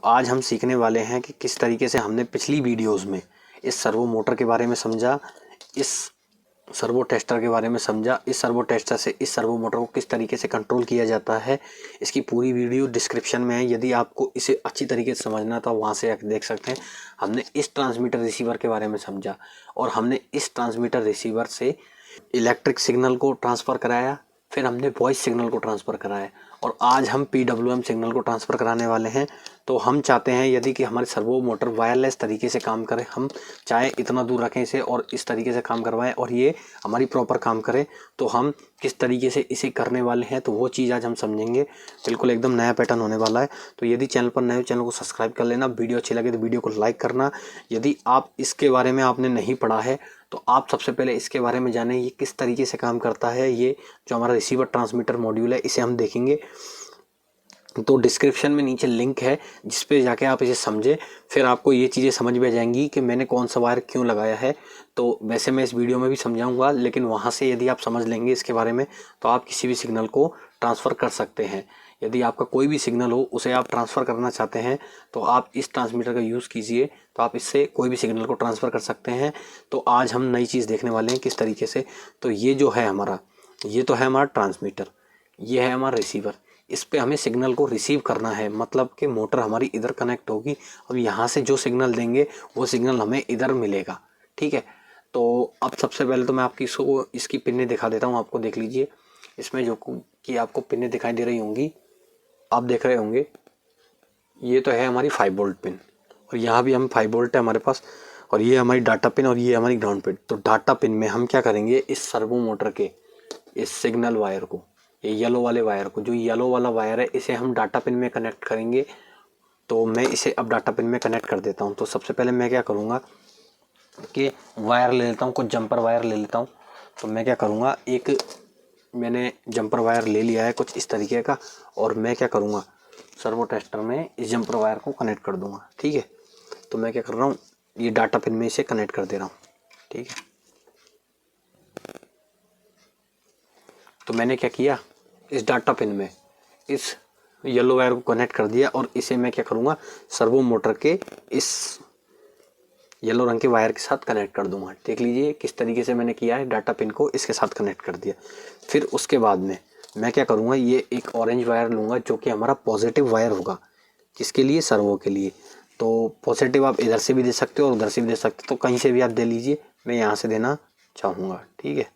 आज हम सीखने वाले हैं कि किस तरीके से हमने पिछली वीडियोस में इस सर्वो मोटर के बारे में समझा, इस सर्वो टेस्टर के बारे में समझा, इस सर्वो टेस्टर से इस सर्वो मोटर को किस तरीके से कंट्रोल किया जाता है। इसकी पूरी वीडियो डिस्क्रिप्शन में है, यदि आपको इसे अच्छी तरीके से समझना तो वहाँ से आकर देख सकते हैं। हमने इस ट्रांसमीटर रिसीवर के बारे में समझा और हमने इस ट्रांसमीटर रिसीवर से इलेक्ट्रिक सिग्नल को ट्रांसफ़र कराया, फिर हमने वॉइस सिग्नल को ट्रांसफ़र कराया और आज हम PWM सिग्नल को ट्रांसफ़र कराने वाले हैं। तो हम चाहते हैं यदि कि हमारे सर्वो मोटर वायरलेस तरीके से काम करे, हम चाहे इतना दूर रखें इसे और इस तरीके से काम करवाएं और ये हमारी प्रॉपर काम करे, तो हम किस तरीके से इसे करने वाले हैं तो वो चीज़ आज हम समझेंगे। बिल्कुल एकदम नया पैटर्न होने वाला है। तो यदि चैनल पर नए हो चैनल को सब्सक्राइब कर लेना, वीडियो अच्छी लगे तो वीडियो को लाइक करना। यदि आप इसके बारे में आपने नहीं पढ़ा है तो आप सबसे पहले इसके बारे में जानें, ये किस तरीके से काम करता है। ये जो हमारा रिसीवर ट्रांसमीटर मॉड्यूल है इसे हम देखेंगे। तो डिस्क्रिप्शन में नीचे लिंक है जिस पे जाके आप इसे समझें, फिर आपको ये चीज़ें समझ में आ जाएंगी कि मैंने कौन सा वायर क्यों लगाया है। तो वैसे मैं इस वीडियो में भी समझाऊंगा, लेकिन वहाँ से यदि आप समझ लेंगे इसके बारे में तो आप किसी भी सिग्नल को ट्रांसफ़र कर सकते हैं। यदि आपका कोई भी सिग्नल हो उसे आप ट्रांसफ़र करना चाहते हैं तो आप इस ट्रांसमीटर का यूज़ कीजिए, तो आप इससे कोई भी सिग्नल को ट्रांसफ़र कर सकते हैं। तो आज हम नई चीज़ देखने वाले हैं किस तरीके से। तो ये जो है हमारा, ये तो है हमारा ट्रांसमीटर, ये है हमारा रिसीवर। इस पे हमें सिग्नल को रिसीव करना है, मतलब कि मोटर हमारी इधर कनेक्ट होगी। अब यहाँ से जो सिग्नल देंगे वो सिग्नल हमें इधर मिलेगा, ठीक है। तो अब सबसे पहले तो मैं आपकी इसकी पिनें दिखा देता हूँ, आपको देख लीजिए। इसमें जो कि आपको पिनें दिखाई दे रही होंगी, आप देख रहे होंगे, ये तो है हमारी 5 वोल्ट पिन और यहाँ भी हम 5 वोल्ट है हमारे पास, और ये हमारी डाटा पिन और ये हमारी ग्राउंड पिन। तो डाटा पिन में हम क्या करेंगे, इस सर्वो मोटर के इस सिग्नल वायर को, ये येलो वाले वायर को, जो येलो वाला वायर है इसे हम डाटा पिन में कनेक्ट करेंगे। तो मैं इसे अब डाटा पिन में कनेक्ट कर देता हूँ। तो सबसे पहले मैं क्या करूँगा कि वायर ले लेता हूँ, कुछ जंपर वायर ले लेता हूँ। तो मैं क्या करूँगा, एक मैंने जंपर वायर ले लिया है कुछ इस तरीके का, और मैं क्या करूँगा, सर्वो टेस्टर में इस जंपर वायर को कनेक्ट कर दूँगा, ठीक है। तो मैं क्या कर रहा हूँ, ये डाटा पिन में इसे कनेक्ट कर दे रहा हूँ, ठीक है। तो मैंने क्या किया, इस डाटा पिन में इस येलो वायर को कनेक्ट कर दिया और इसे मैं क्या करूँगा, सर्वो मोटर के इस येलो रंग के वायर के साथ कनेक्ट कर दूंगा। देख लीजिए किस तरीके से मैंने किया है, डाटा पिन को इसके साथ कनेक्ट कर दिया। फिर उसके बाद में मैं क्या करूँगा, ये एक ऑरेंज वायर लूँगा जो कि हमारा पॉजिटिव वायर होगा। किसके लिए, सर्वो के लिए। तो पॉजिटिव आप इधर से भी दे सकते हो और उधर से भी दे सकते हो, तो कहीं से भी आप दे लीजिए, मैं यहाँ से देना चाहूँगा, ठीक है।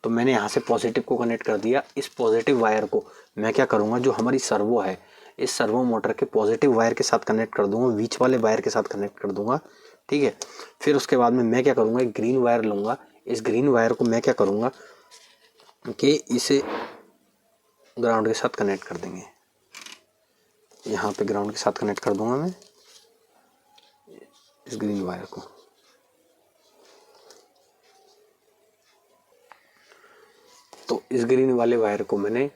तो मैंने यहाँ से पॉजिटिव को कनेक्ट कर दिया। इस पॉजिटिव वायर को मैं क्या करूँगा, जो हमारी सर्वो है इस सर्वो मोटर के पॉजिटिव वायर के साथ कनेक्ट कर दूँगा, बीच वाले वायर के साथ कनेक्ट कर दूँगा, ठीक है। फिर उसके बाद में मैं क्या करूँगा, एक ग्रीन वायर लूँगा। इस ग्रीन वायर को मैं क्या करूँगा कि इसे ग्राउंड के साथ कनेक्ट कर देंगे। यहाँ पे ग्राउंड के साथ कनेक्ट कर दूँगा मैं इस ग्रीन वायर को। तो इस ग्रीन वाले वायर को मैंने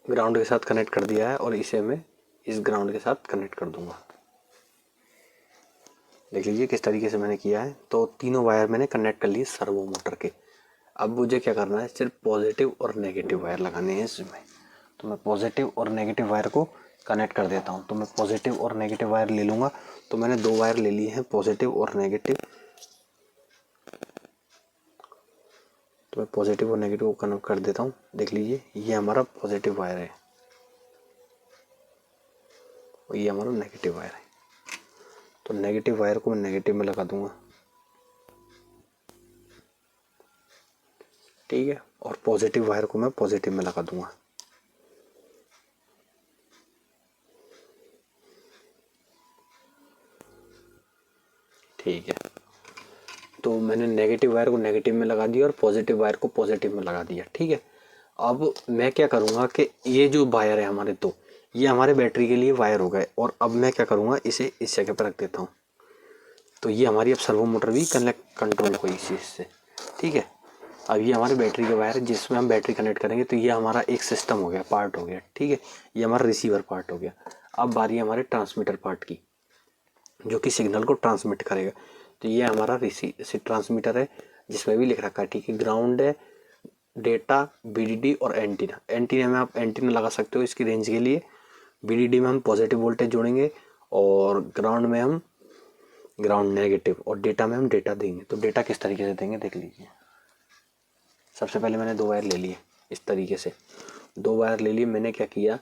ग्राउंड के साथ कनेक्ट कर दिया है और इसे मैं इस ग्राउंड के साथ कनेक्ट कर दूँगा। देख लीजिए किस तरीके से मैंने किया है। तो तीनों वायर मैंने कनेक्ट कर लिए सर्वो मोटर के। अब मुझे क्या करना है, सिर्फ पॉजिटिव और नेगेटिव वायर लगाने हैं इसमें। तो मैं पॉजिटिव और नेगेटिव वायर को कनेक्ट कर देता हूँ। तो मैं पॉजिटिव और नेगेटिव वायर ले लूँगा। तो मैंने 2 वायर ले लिए हैं, पॉजिटिव और नेगेटिव। तो मैं पॉजिटिव और नेगेटिव को कनेक्ट कर देता हूँ। देख लीजिए ये हमारा पॉजिटिव वायर है और ये हमारा नेगेटिव वायर है। तो नेगेटिव वायर को मैं नेगेटिव में लगा दूंगा, ठीक है, और पॉजिटिव वायर को मैं पॉजिटिव में लगा दूंगा। ठीक है, तो मैंने नेगेटिव वायर को नेगेटिव में लगा दिया और पॉजिटिव वायर को पॉजिटिव में लगा दिया, ठीक है। अब मैं क्या करूँगा कि ये जो वायर है हमारे दो, ये हमारे बैटरी के लिए वायर हो गए। और अब मैं क्या करूँगा, इसे इस जगह पर रख देता हूँ। तो ये हमारी अब सर्वो मोटर भी कंट्रोल हुई इस चीज़ से, ठीक है। अब ये हमारे बैटरी के वायर है जिसमें हम बैटरी कनेक्ट करेंगे। तो ये हमारा एक सिस्टम हो गया, पार्ट हो गया, ठीक है। ये हमारा रिसीवर पार्ट हो गया। अब बारी है हमारे ट्रांसमीटर पार्ट की, जो कि सिग्नल को ट्रांसमिट करेगा। तो ये हमारा ट्रांसमीटर है जिसमें भी लिख रखा है, ठीक है। ग्राउंड है, डेटा, BDD और एंटीना। एंटीना में आप एंटीना लगा सकते हो इसकी रेंज के लिए। VDD में हम पॉजिटिव वोल्टेज जोड़ेंगे और ग्राउंड में हम ग्राउंड नेगेटिव, और डेटा में हम डेटा देंगे। तो डेटा किस तरीके से देंगे देख लीजिए। सबसे पहले मैंने 2 वायर ले लिए इस तरीके से, 2 वायर ले लिए। मैंने क्या किया,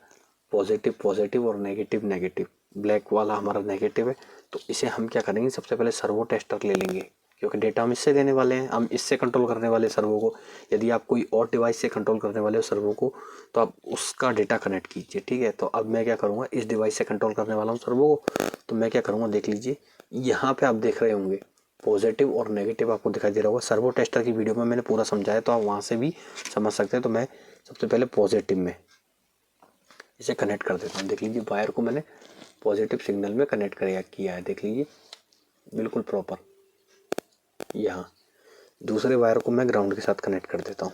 पॉजिटिव पॉजिटिव और नेगेटिव नेगेटिव। ब्लैक वाला हमारा नेगेटिव है, तो इसे हम क्या करेंगे, सबसे पहले सर्वो टेस्टर ले लेंगे, क्योंकि डेटा हम इससे देने वाले हैं, हम इससे कंट्रोल करने वाले सर्वो को। यदि आप कोई और डिवाइस से कंट्रोल करने वाले हो सर्वो को, तो आप उसका डेटा कनेक्ट कीजिए, ठीक है। तो अब मैं क्या करूँगा, इस डिवाइस से कंट्रोल करने वाला हूँ सर्वो को, तो मैं क्या करूँगा देख लीजिए। यहाँ पे आप देख रहे होंगे पॉजिटिव और नेगेटिव आपको दिखाई दे रहा होगा। सर्वो टेस्टर की वीडियो में मैंने पूरा समझाया, तो आप वहाँ से भी समझ सकते हैं। तो मैं सबसे पहले पॉजिटिव में इसे कनेक्ट कर देता हूँ। देख लीजिए वायर को मैंने पॉजिटिव सिग्नल में कनेक्ट किया है, देख लीजिए बिल्कुल प्रॉपर। यहाँ दूसरे वायर को मैं ग्राउंड के साथ कनेक्ट कर देता हूँ,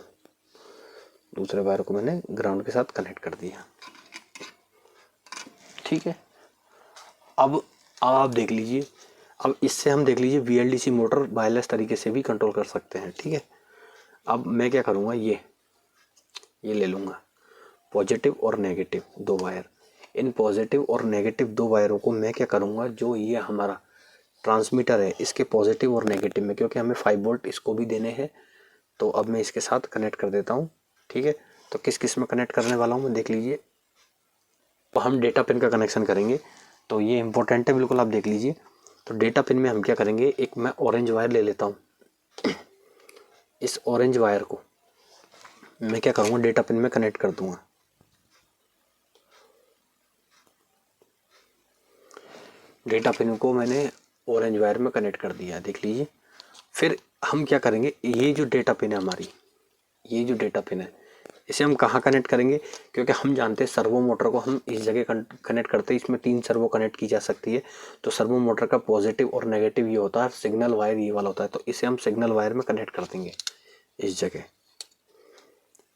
दूसरे वायर को मैंने ग्राउंड के साथ कनेक्ट कर दिया, ठीक है। अब आप देख लीजिए, अब इससे हम देख लीजिए VLDC मोटर वायरलेस तरीके से भी कंट्रोल कर सकते हैं, ठीक है। अब मैं क्या करूँगा, ये ले लूँगा पॉजिटिव और नेगेटिव 2 वायर। इन पॉजिटिव और नेगेटिव 2 वायरों को मैं क्या करूँगा, जो ये हमारा ट्रांसमीटर है इसके पॉजिटिव और नेगेटिव में, क्योंकि हमें 5 वोल्ट इसको भी देने हैं, तो अब मैं इसके साथ कनेक्ट कर देता हूँ, ठीक है। तो किस किस में कनेक्ट करने वाला हूँ मैं देख लीजिए। तो हम डेटा पिन का कनेक्शन करेंगे, तो ये इंपॉर्टेंट है बिल्कुल, आप देख लीजिए। तो डेटा पिन में हम क्या करेंगे, एक मैं ऑरेंज वायर ले लेता हूँ। इस ऑरेंज वायर को मैं क्या करूँगा, डेटा पिन में कनेक्ट कर दूंगा। डेटा पिन को मैंने ऑरेंज वायर में कनेक्ट कर दिया, देख लीजिए। फिर हम क्या करेंगे, ये जो डेटा पिन है हमारी, ये जो डेटा पिन है इसे हम कहाँ कनेक्ट करेंगे, क्योंकि हम जानते हैं सर्वो मोटर को हम इस जगह कनेक्ट करते हैं। इसमें 3 सर्वो कनेक्ट की जा सकती है। तो सर्वो मोटर का पॉजिटिव और नेगेटिव ये होता है, सिग्नल वायर ये वाला होता है, तो इसे हम सिग्नल वायर में कनेक्ट कर देंगे इस जगह।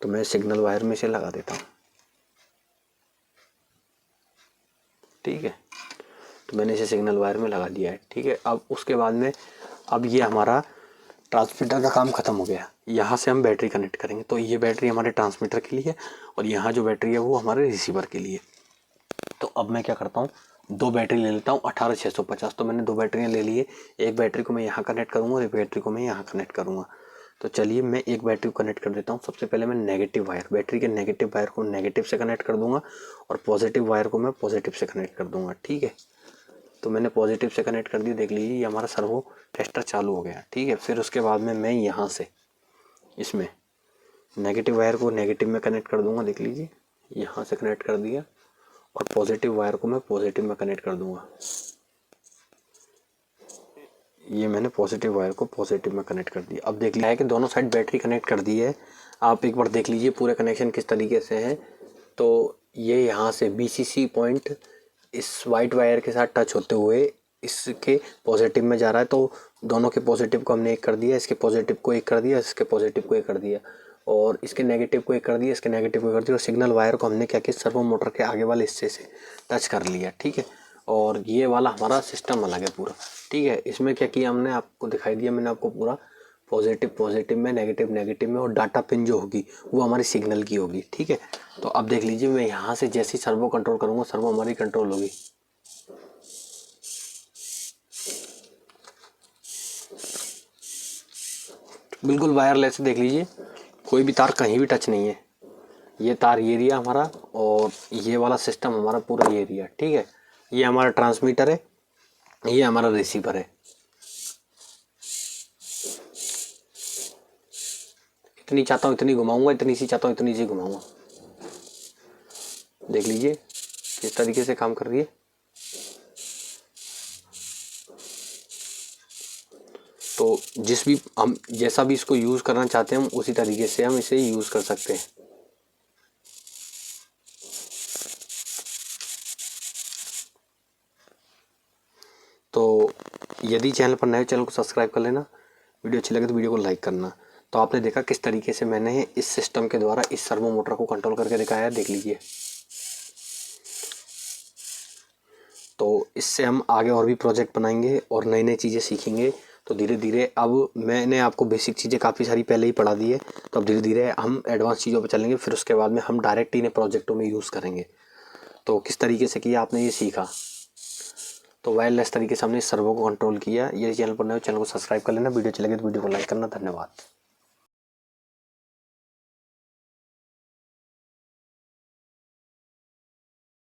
तो मैं सिग्नल वायर में इसे लगा देता हूँ, ठीक है। तो मैंने इसे सिग्नल वायर में लगा दिया है, ठीक है। अब उसके बाद में अब ये हमारा ट्रांसमीटर का काम खत्म हो गया। यहाँ से हम बैटरी कनेक्ट करेंगे, तो ये बैटरी हमारे ट्रांसमीटर के लिए और यहाँ जो बैटरी है वो हमारे रिसीवर के लिए। तो अब मैं क्या करता हूँ, 2 बैटरी ले लेता हूँ 18650। तो मैंने 2 बैटरियाँ ले लिए, एक बैटरी को मैं यहाँ कनेक्ट करूँगा और एक बैटरी को मैं यहाँ कनेक्ट करूँगा। तो चलिए मैं एक बैटरी को कनेक्ट कर देता हूँ। सबसे पहले मैं नेगेटिव वायर, बैटरी के नेगेटिव वायर को नेगेटिव से कनेक्ट कर दूंगा और पॉजिटिव वायर को मैं पॉजिटिव से कनेक्ट कर दूंगा, ठीक है। तो मैंने पॉजिटिव से कनेक्ट कर दी, देख लीजिए ये हमारा सर्वो टेस्टर चालू हो गया, ठीक है। फिर उसके बाद में मैं यहाँ से इसमें नेगेटिव वायर को नेगेटिव में कनेक्ट कर दूंगा, देख लीजिए यहाँ से कनेक्ट कर दिया, और पॉजिटिव वायर को मैं पॉजिटिव में कनेक्ट कर दूंगा। ये मैंने पॉजिटिव वायर को पॉजिटिव में कनेक्ट कर दिया। अब देख लिया है कि दोनों साइड बैटरी कनेक्ट कर दी है। आप एक बार देख लीजिए पूरे कनेक्शन किस तरीके से है। तो ये यहाँ से BCC पॉइंट इस वाइट वायर के साथ टच होते हुए इसके पॉजिटिव में जा रहा है। तो दोनों के पॉजिटिव को हमने एक कर दिया, इसके पॉजिटिव को एक कर दिया, इसके पॉजिटिव को एक कर दिया, और इसके नेगेटिव को एक कर दिया, इसके नेगेटिव को एक कर दिया, और सिग्नल वायर को हमने क्या किया, सर्वो मोटर के आगे वाले हिस्से से टच कर लिया, ठीक है। और ये वाला हमारा सिस्टम अलग है पूरा, ठीक है। इसमें क्या किया हमने, आपको दिखाई दिया मैंने आपको पूरा, पॉजिटिव पॉजिटिव में, नेगेटिव नेगेटिव में, और डाटा पिन जो होगी वो हमारी सिग्नल की होगी, ठीक है। तो अब देख लीजिए मैं यहाँ से जैसे ही सर्वो कंट्रोल करूँगा, सर्वो हमारी कंट्रोल होगी। बिल्कुल वायरलेस, देख लीजिए कोई भी तार कहीं भी टच नहीं है। ये तार ये एरिया हमारा, और ये वाला सिस्टम हमारा पूरा ये एरिया, ठीक है। ये हमारा ट्रांसमीटर है, ये हमारा रिसीवर है। इतनी चाहता हूँ इतनी घुमाऊंगा, इतनी सी चाहता हूँ इतनी सी घुमाऊंगा। देख लीजिए किस तरीके से काम कर रही है। तो जिस भी हम जैसा भी इसको यूज़ करना चाहते हैं हम उसी तरीके से हम इसे यूज़ कर सकते हैं। तो यदि चैनल पर नए, चैनल को सब्सक्राइब कर लेना, वीडियो अच्छी लगे तो वीडियो को लाइक करना। तो आपने देखा किस तरीके से मैंने इस सिस्टम के द्वारा इस सर्वो मोटर को कंट्रोल करके दिखाया है, देख लीजिए। तो इससे हम आगे और भी प्रोजेक्ट बनाएंगे और नई नई चीज़ें सीखेंगे। तो धीरे धीरे अब मैंने आपको बेसिक चीज़ें काफ़ी सारी पहले ही पढ़ा दी है, तो अब धीरे धीरे हम एडवांस चीज़ों पर चलेंगे। फिर उसके बाद में हम डायरेक्ट इन्हें प्रोजेक्टों में यूज़ करेंगे। तो किस तरीके से किया आपने ये सीखा। तो वायरलेस तरीके से हमने इस सर्वो को कंट्रोल किया। ये चैनल पर नए हो चैनल को सब्सक्राइब कर लेना, वीडियो अच्छी लगे तो वीडियो को लाइक करना। धन्यवाद।